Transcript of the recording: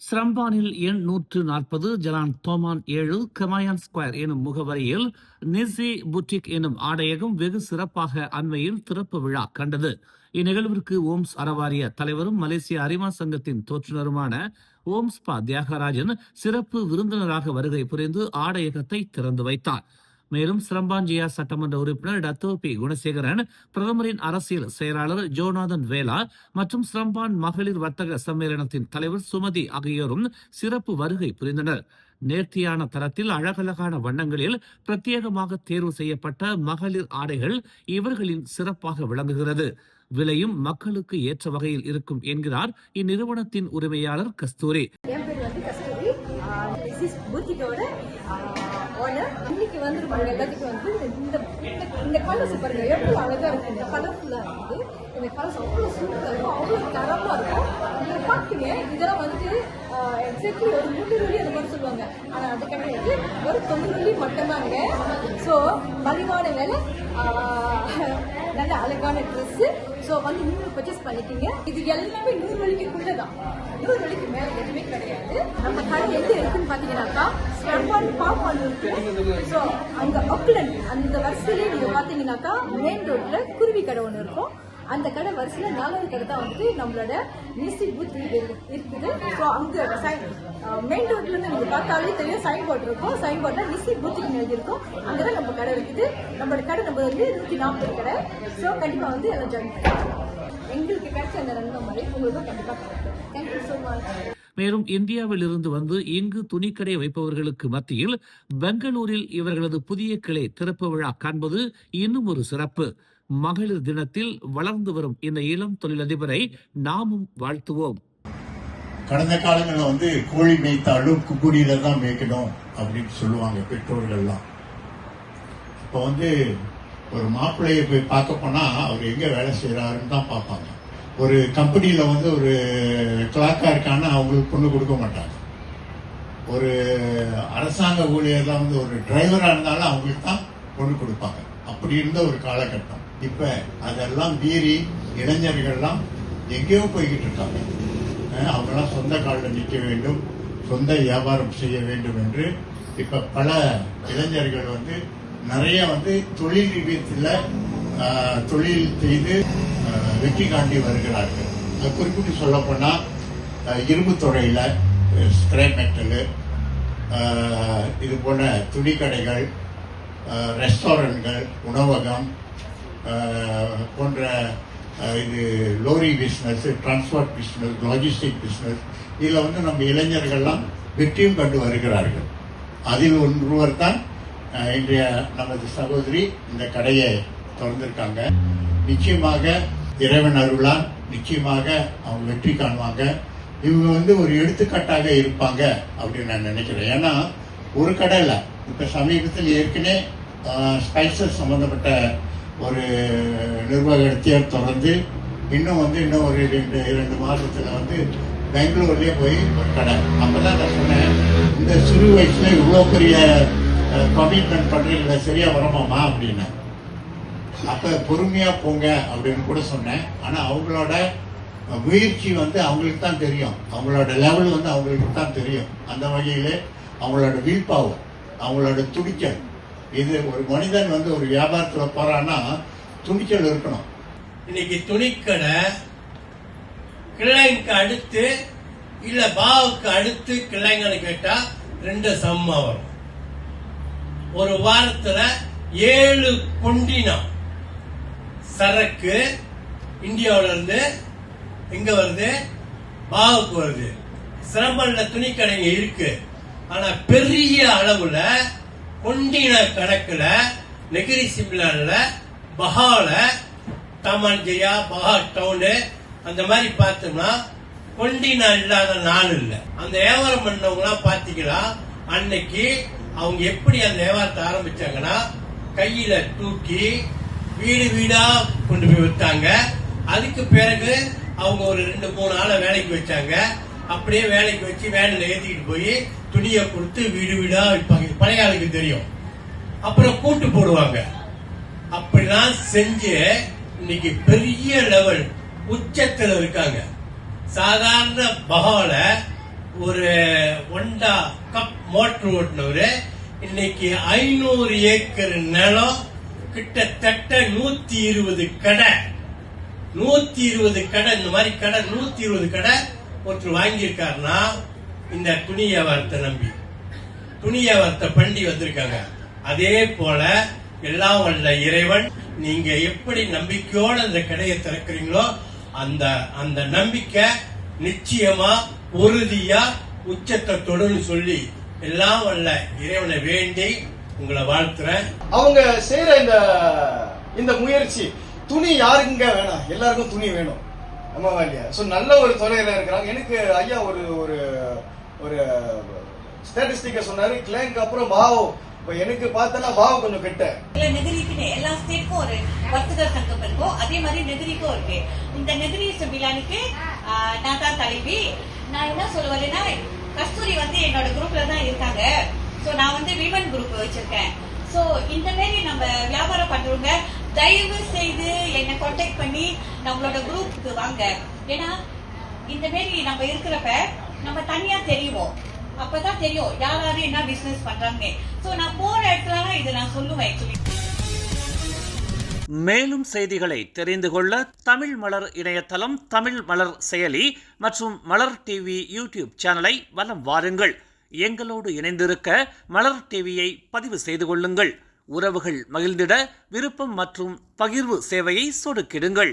ஸ்ரம்பானில் எண் 140 ஜலான் தோமான் 7 கமாயான் ஸ்கொயர் எனும் முகவரியில் நிசி புட்டிக் எனும் ஆடையகம் வெகு சிறப்பாக அண்மையில் திறப்பு விழா கண்டது. இந்நிகழ்விற்கு ஓம்ஸ் அறவாரிய தலைவரும் மலேசிய அரிமா சங்கத்தின் தோற்றுநருமான ஓம்ஸ்பா தியாகராஜன் சிறப்பு விருந்தினராக வருகை புரிந்து ஆடையகத்தை திறந்து வைத்தார். மேலும் சிரம்பாஞ்சியா சட்டமன்ற உறுப்பினர் டத்தோ பி குணசேகரன், பிரதமரின் அரசியல் செயலாளர் ஜோநாதன் வேலா மற்றும் சிரம்பான் மகளிர் வர்த்தக சம்மேளனத்தின் தலைவர் சுமதி ஆகியோரும் சிறப்பு வருகை புரிந்தனர். நேர்த்தியான தரத்தில் அழகழகான வண்ணங்களில் பிரத்யேகமாக தேர்வு செய்யப்பட்ட மகளிர் ஆடைகள் இவர்களின் சிறப்பாக விளங்குகிறது. விலையும் மக்களுக்கு ஏற்ற வகையில் இருக்கும் என்கிறார் இந்நிறுவனத்தின் உரிமையாளர் கஸ்தூரி. இன்னைக்கு வந்து எல்லாத்துக்கும் வந்து இந்த கலர்ஸ் பாருங்க எவ்வளவு அழகா இருக்கு. இந்த கலர்ஃபுல்லா இருக்குது. இந்த கலர்ஸ் அவ்வளவு சூப்பரா இருக்கும், அவ்வளவு தரமா இருக்கும். நீங்க பாத்தீங்க இதெல்லாம் வந்து எக்ஸாக்ட்லி ஒரு 3 வெள்ளி அந்த மாதிரி சொல்லுவாங்க. ஆனா அது கிடையாது, ஒரு 9 வெள்ளி மட்டும்தாங்க. ஸோ மலிவான வேலை, நல்ல அழகான ட்ரெஸ். ஸோ வந்து நீங்க பர்ச்சேஸ் பண்ணிட்டீங்க. இது எல்லாமே 100 வெள்ளிக்குள்ளதான், 100 வெள்ளிக்கு மேல எதுவுமே கிடையாது. நம்ம கடை எங்க இருக்குன்னு பாத்தீங்கன்னாக்கா ஸ்ரம்பான் பாப்பான் இருக்கு. ஸோ அங்க ஆக்லண்ட் அந்த வரிசையிலே நீங்க பாத்தீங்கன்னாக்கா மெயின் ரோட்ல குருவி கடை ஒன்று இருக்கும். அந்த கடை வரிசையில 4வது கடை தான் வந்து நம்மளோட நிசி பூத் இருக்குது. ஸோ அங்க மெயின் ரோட்ல இருந்து நீங்க பார்த்தாலே தெரியும், சைன் போர்டு இருக்கும். சைன் போர்ட்ல நிசி பூத்துக்கு எழுதியிருக்கும். அங்கதான் நம்ம கடை இருக்குது. நம்மளோட கடை நம்ம வந்து 140 கடை. ஸோ கண்டிப்பா வந்து எல்லாம் ஜாயின் பண்ணுவோம். எங்களுக்கு கிடைச்ச அந்த நன்மை மாதிரி உங்களுக்கும் கண்டிப்பா கிடைக்கும். Thank you so much. மேலும் இந்தியாவில் இருந்து வந்து இங்கு துணிக்கடை வைப்பவர்களுக்கு மத்தியில் பெங்களூரில் இவர்களது புதிய கிளை திறப்பு விழா காண்பது இன்னும் ஒரு சிறப்பு. மகளிர் தினத்தில் வளர்ந்து வரும் இந்த இளம் தொழிலதிபரை நாமும் வாழ்த்துவோம். கடந்த காலங்களில் வந்து கோழி மேய்த்தாலும் குக்குடியில தான் மேய்க்கணும் அப்படின்னு சொல்லுவாங்க பெற்றோர்கள்லாம். இப்போ வந்து ஒரு மாப்பிள்ளையை போய் பார்க்க போனா அவர் எங்க வேலை செய்யறாருன்னு தான் பார்ப்பாங்க. ஒரு கம்பெனியில வந்து ஒரு கிளாக்கா இருக்கான்னு அவங்களுக்கு பொண்ணு கொடுக்க மாட்டாங்க. ஒரு அரசாங்க ஊழியர்லாம் வந்து ஒரு டிரைவரா இருந்தாலும் அவங்களுக்கு தான் பொண்ணு கொடுப்பாங்க. அப்படி இருந்த ஒரு காலகட்டம். இப்ப அதெல்லாம் மீறி இளைஞர்கள்லாம் எங்கேயோ போய்கிட்டு இருக்காங்க. அவங்கெல்லாம் சொந்த காலில் நிற்க வேண்டும், சொந்த வியாபாரம் செய்ய வேண்டும் என்று இப்ப பல இளைஞர்கள் வந்து நிறைய வந்து தொழில் நிறுவனத்தில் தொழில் செய்து வெற்றி காண்டி வருகிறார்கள். குறிப்பிட்டு சொல்ல போனா இரும்பு துறையில ஸ்கிராப் மெட்டல், இது போல துணிக்கடைகள், ரெஸ்டாரண்ட்கள், உணவகம் போன்ற இது lorry business, transport business, logistic business, இதில் வந்து நம்ம இளைஞர்கள்லாம் வெற்றியும் கண்டு வருகிறார்கள். அதில் ஒருவர் தான் இன்றைய நமது சகோதரி இந்த கடையை திறந்திருக்காங்க. நிச்சயமாக இறைவன் அருளால் நிச்சயமாக அவங்க வெற்றி காணுவாங்க. இவங்க வந்து ஒரு எடுத்துக்காட்டாக இருப்பாங்க அப்படின்னு நான் நினைக்கிறேன். ஏன்னா ஒரு கடை இல்லை, இப்ப சமீபத்தில் ஏற்கனவே ஸ்பைசஸ் சம்பந்தப்பட்ட ஒரு நிர்வாகத்தை தொடர்ந்து இன்னும் ஒரு 2 மாதத்துல வந்து பெங்களூர்லயே போய் ஒரு கடை. அப்பதான் நான் சொன்னேன், இந்த சிறு வயசுல இவ்வளவு பெரிய கமிட்மெண்ட் பண்றீங்களா, சரியா வரமாமா அப்படின்னு. அப்ப பொறுமையா போங்க அப்படின்னு கூட சொன்னேன். ஆனா அவங்களோட முயற்சி வந்து அவங்களுக்கு தான் தெரியும், அவங்களோட லெவல் வந்து அவங்களுக்கு தான் தெரியும். அந்த வகையில அவங்களோட வில் பவர், அவங்களோட துடிச்சல், இது ஒரு மனிதன் வந்து ஒரு வியாபாரத்துல போறான்னா துணிச்சல் இருக்கணும். இன்னைக்கு துணிக்கடை கிளைங்க அடுத்து இல்ல பாவுக்கு அடுத்து கிளைங்கன்னு கேட்டா 2 சம்மா வரும். ஒரு வாரத்துல 7 கொண்டினா சரக்கு இந்தியாவில இருந்து எங்க வருது, பாவுக்கு வருது. சிரம்பல்ல துணிக்கடைங்க இருக்கு. ஆனா பெரிய அளவுல கொண்டின கணக்குல நெகிரி சிம்லான்ல, பஹால, தாமான்ஜியா, பஹா டவுனு அந்த மாதிரி பார்த்தோம்னா கொண்டினா இல்லாத நாள் இல்லை. அந்த வியாபாரம் பண்ணவங்களாம் பாத்தீங்களா, அன்னைக்கு அவங்க எப்படி அந்த வியாபாரத்தை ஆரம்பிச்சாங்கன்னா கையில தூக்கி வீடு வீடா கொண்டு போய் விட்டாங்க. அதுக்கு பிறகு அவங்க ஒரு 2-3 ஆளை வேலைக்கு வச்சாங்க. அப்படியே வேலைக்கு வச்சு வேன்ல ஏத்திக்கிட்டு போய் துணியை கொடுத்து வீடு வீடா வைப்பாங்க. பழைய ஆளுக்கு தெரியும். அப்புறம் கூட்டு போடுவாங்க. அப்படிலாம் செஞ்சு இன்னைக்கு பெரிய லெவல் உச்சத்துல இருக்காங்க. சாதாரண பகால ஒரு ஒண்டா கப் மோட்டர் ஓட்டினவரு இன்னைக்கு 500 ஏக்கர் நிலம், கிட்டத்தட்ட 120 கடை, 120 கடை, இந்த மாதிரி கடை 120 கடை ஒருத்தர் வாங்கியிருக்காருன்னா இந்த துணி வியாபாரத்தை நம்பி, துணி வியாபாரத்தை பண்ணி வந்திருக்காங்க. அதே போல எல்லாம் வல்ல இறைவன் நீங்க எப்படி நம்பிக்கையோட அந்த கடையை திறக்கிறீங்களோ அந்த நம்பிக்கை நிச்சயமா உறுதியா உச்சத்தை தொடுன்னு சொல்லி எல்லாம் வல்ல இறைவனை வேண்டி உங்களை வாழ்த்துறேன். அவங்க செய்யற இந்த முயற்சி, துணி யாருக்குங்க வேணாம், எல்லாருக்கும் துணி வேணும், ஆமாவா இல்லையா? சோ நல்ல ஒரு துறையில இருக்கிறாங்க. எனக்கு ஐயா ஒரு ஒரு ஒரு ஸ்டாட்டிஸ்டிக்க சொன்னாரு, கிளைக்கு அப்புறம் பாவ், இப்ப எனக்கு பார்த்தா பாவ் கொஞ்சம் கெட்ட நெகிரிக்குன்னு எல்லா ஸ்டேட்க்கும் ஒரு வர்த்தகர் சங்கம் இருக்கும், அதே மாதிரி நெகிரிக்கும் இருக்கு. இந்த நெகிரி விழானுக்கு நான் தான் தலைவி. நான் என்ன சொல்ல வரேன்னா, கஸ்தூரி வந்து என்னோட குரூப்ல தான் இருக்காங்க. சோ நான் வந்து விமன் குரூப் வச்சிருக்கேன். சோ இந்த மாதிரி நம்ம வியாபாரம் பண்றவங்க தயவு செய்து என்னை கான்டாக்ட் பண்ணி நம்மளோட குரூப்புக்கு வாங்க. ஏன்னா இந்த மாதிரி நம்ம இருக்கிறப்ப நம்ம தனியா தெரியும், அப்பதான் தெரியும் யாராரு என்ன பிசினஸ் பண்றாங்க. சோ நான் போற இடத்துல இதை நான் சொல்லுவேன். ஆக்சுவலி மேலும் செய்திகளை தெரிந்து கொள்ள தமிழ் மலர் இணையதளம், தமிழ் மலர் செயலி மற்றும் மலர் டிவி யூடியூப் சேனலை வலம் வாருங்கள். எங்களோடு இணைந்திருக்க மலர் டிவியை பதிவு செய்து கொள்ளுங்கள். உறவுகள் மகிழ்ந்திட விருப்பம் மற்றும் பகிர்வு சேவையை சொடுக்கிடுங்கள்.